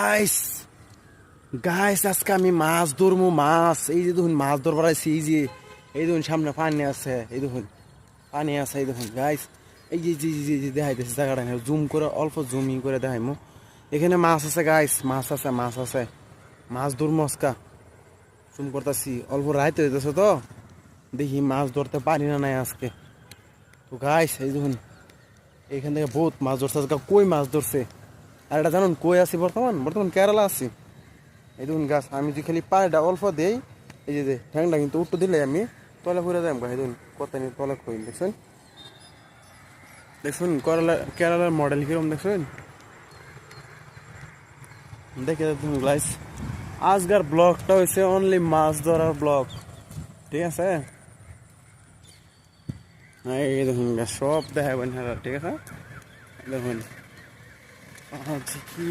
Guys guys আজকে আমি মাছ ধরবো। মাছ এই যে দেখুন, মাছ ধরবার আছি। এই দেখুন সামনে পানি আছে, এই দেখুন পানি আছে, এই দেখুন গাইস। এই যে জি জি জি দেখাইতেছে জায়গাটা, জুম করে অল্প জুমিং করে দেখাইমু। এখানে মাছ আছে গাইস, মাছ আছে, মাছ আছে। মাছ ধরবো আজকা, জুম করতেছি। অল্প রাইতে হইতেছে তো, দেখি মাছ ধরতে পারি না নাই আজকে। তো গাইস এই দেখুন, এখান থেকে বহুত মাছ ধরছে আজকে। কই মাছ ধরছে। আর এটা জানুন কই আছি, বর্তমান বর্তমান কেরালা আছি। এই দেখুন গাছ, আমি যে খালি পানিটা অল্প দেই, এই যে ঠ্যাংটা কিন্তু উঠতে দিলে আমি তলে ঘুরে যাই। এই দেখুন কত নিয়ে তলে খুঁই, দেখছেন দেখুন কেরালার মডেল কিরকম দেখছেন। দেখে দেখুন গাইস, আজকের ব্লগটা হয়েছে অনলি মাছ ধরার ব্লগ, ঠিক আছে। এই দেখুন গাছ সব দেখাবেন, হ্যাঁ ঠিক আছে। দেখুন আচ্ছা কি